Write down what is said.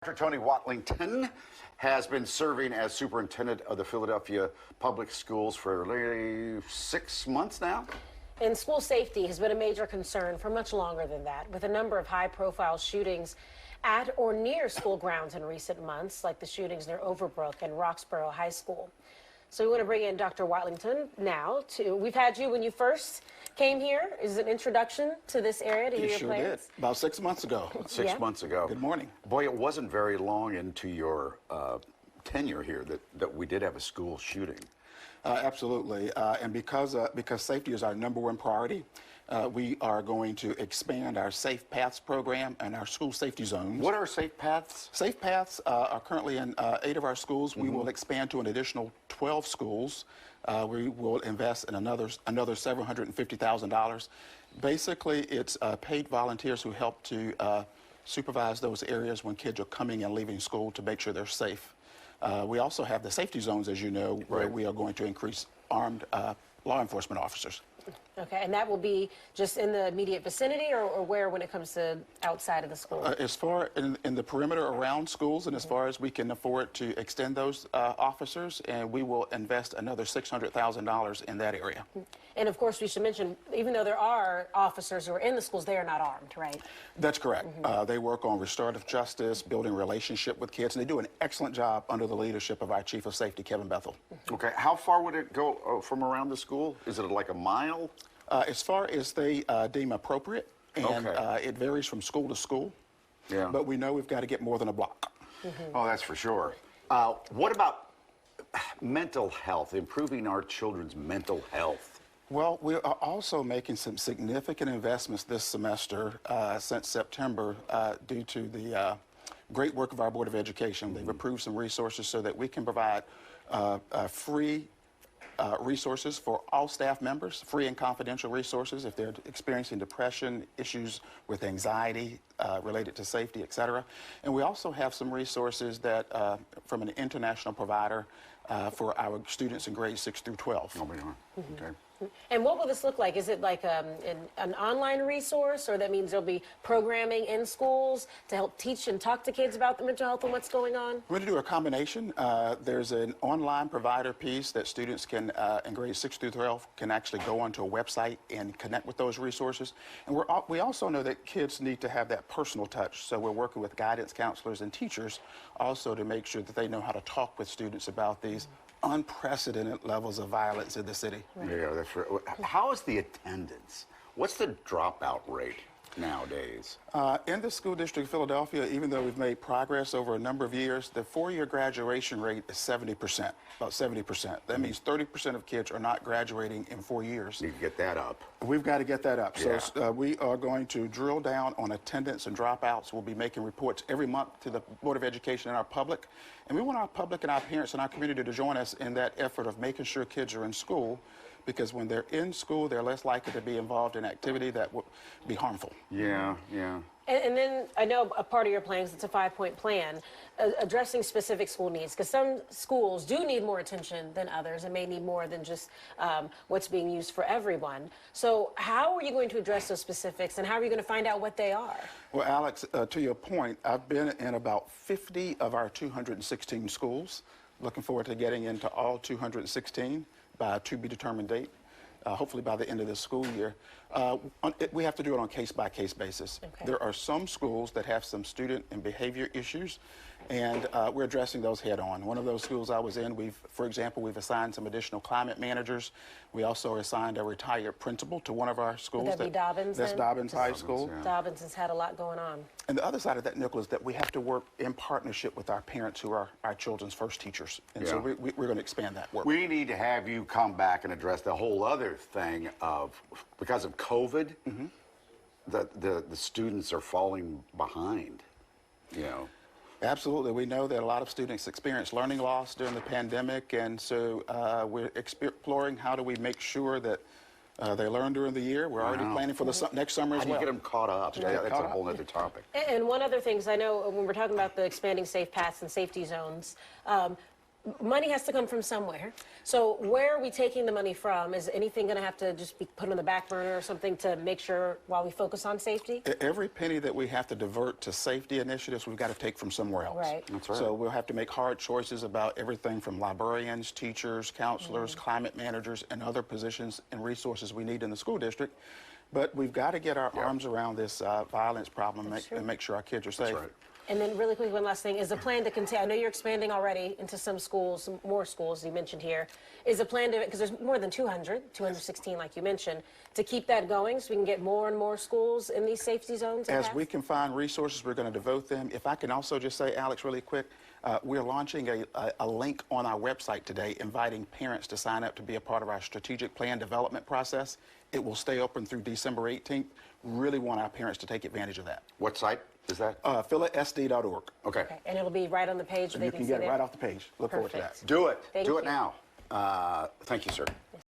Dr. Tony Watlington has been serving as superintendent of the Philadelphia Public Schools for nearly 6 months now. And school safety has been a major concern for much longer than that, with a number of high-profile shootings at or near school grounds in recent months, like the shootings near Overbrook and Roxborough High School. So we want to bring in Dr. Watlington now. We've had you when you first came here. Is it an introduction to this area to hear your sure plans? did. About 6 months ago. Six Yeah. months ago. Good morning. Boy, it wasn't very long into your tenure here that we did have a school shooting. Absolutely. And because safety is our #1 priority, we are going to expand our Safe Paths program and our school safety zones. What are safe paths? Safe Paths are currently in 8 of our schools. We will expand to an additional 12 schools. We will invest in another $750,000. Basically, it's paid volunteers who help to supervise those areas when kids are coming and leaving school to make sure they're safe. We also have the safety zones, as you know, where we are going to increase armed law enforcement officers. Okay, and that will be just in the immediate vicinity or where when it comes to outside of the school? As far in the perimeter around schools, and as far as we can afford to extend those officers, and we will invest another $600,000 in that area. And of course, we should mention, even though there are officers who are in the schools, they are not armed, right? That's correct. They work on restorative justice, building relationship with kids, and they do an excellent job under the leadership of our Chief of Safety, Kevin Bethel. Okay, how far would it go from around the school? Is it like a mile? As far as they deem appropriate, and Okay. it varies from school to school. Yeah. But we know we've got to get more than a block. Oh, that's for sure. What about mental health, improving our children's mental health? Well, we are also making some significant investments this semester since September due to the great work of our Board of Education. They've approved some resources so that we can provide free resources for all staff members, free and confidential resources if they're experiencing depression, issues with anxiety related to safety, et cetera. And we also have some resources that from an international provider for our students in grades 6 through 12. Oh, we are. Okay. And what will this look like? Is it like an online resource, or that means there'll be programming in schools to help teach and talk to kids about the mental health and what's going on? We're going to do a combination. There's an online provider piece that students can, in grades 6 through 12, can actually go onto a website and connect with those resources. And we also know that kids need to have that personal touch, so we're working with guidance counselors and teachers also to make sure that they know how to talk with students about these unprecedented levels of violence in the city. Yeah, that's right. How is the attendance? What's the dropout rate nowadays? In the School District of Philadelphia, even though we've made progress over a number of years, the 4-year graduation rate is 70%, about 70%. That means 30% of kids are not graduating in 4 years. Need to get that up. We've got to get that up. Yeah. So we are going to drill down on attendance and dropouts. We'll be making reports every month to the Board of Education and our public. And we want our public and our parents and our community to join us in that effort of making sure kids are in school, because when they're in school, they're less likely to be involved in activity that would be harmful. Yeah, yeah. And then I know a part of your plan is it's a 5-point plan addressing specific school needs, because some schools do need more attention than others and may need more than just what's being used for everyone. So how are you going to address those specifics, and how are you going to find out what they are? Well, Alex, to your point, I've been in about 50 of our 216 schools. Looking forward to getting into all 216 by a to-be-determined date. Hopefully by the end of this school year. We have to do it on a case-by-case basis. Okay. There are some schools that have some student and behavior issues, and we're addressing those head-on. One of those schools I was in, for example, we've assigned some additional climate managers. We also assigned a retired principal to one of our schools. Would that be Dobbins That's then? Dobbins High School. Yeah. Dobbins has had a lot going on. And the other side of that, Nickel, is that we have to work in partnership with our parents who are our children's first teachers. And so Yeah. we're going to expand that work. We need to have you come back and address the whole other thing of, because of COVID, the students are falling behind, you know. Absolutely. We know that a lot of students experienced learning loss during the pandemic, and so we're exploring how do we make sure that they learn during the year. We're already planning for the next summer as How do you well. get them caught up? That's a whole other topic. And one other thing is, I know when we're talking about the expanding safe paths and safety zones, money has to come from somewhere. So where are we taking the money from? Is anything going to have to just be put on the back burner or something to make sure while we focus on safety? Every penny that we have to divert to safety initiatives, we've got to take from somewhere else. Right. That's right. So we'll have to make hard choices about everything from librarians, teachers, counselors, climate managers, and other positions and resources we need in the school district. But we've got to get our arms around this violence problem and make sure our kids are safe. That's right. And then really quick, one last thing, is the plan to continue, I know you're expanding already into some schools, some more schools you mentioned here. Is the plan to, because there's more than 216 like you mentioned, to keep that going so we can get more and more schools in these safety zones? As we can find resources, we're going to devote them. If I can also just say, Alex, really quick, we're launching a link on our website today inviting parents to sign up to be a part of our strategic plan development process. It will stay open through December 18th. Really want our parents to take advantage of that. What site is that? PhilASD.org. Okay. And it'll be right on the page. You can get it right off the page. Look forward to that. Perfect. Do it. Thank Do it you. now. Thank you, sir.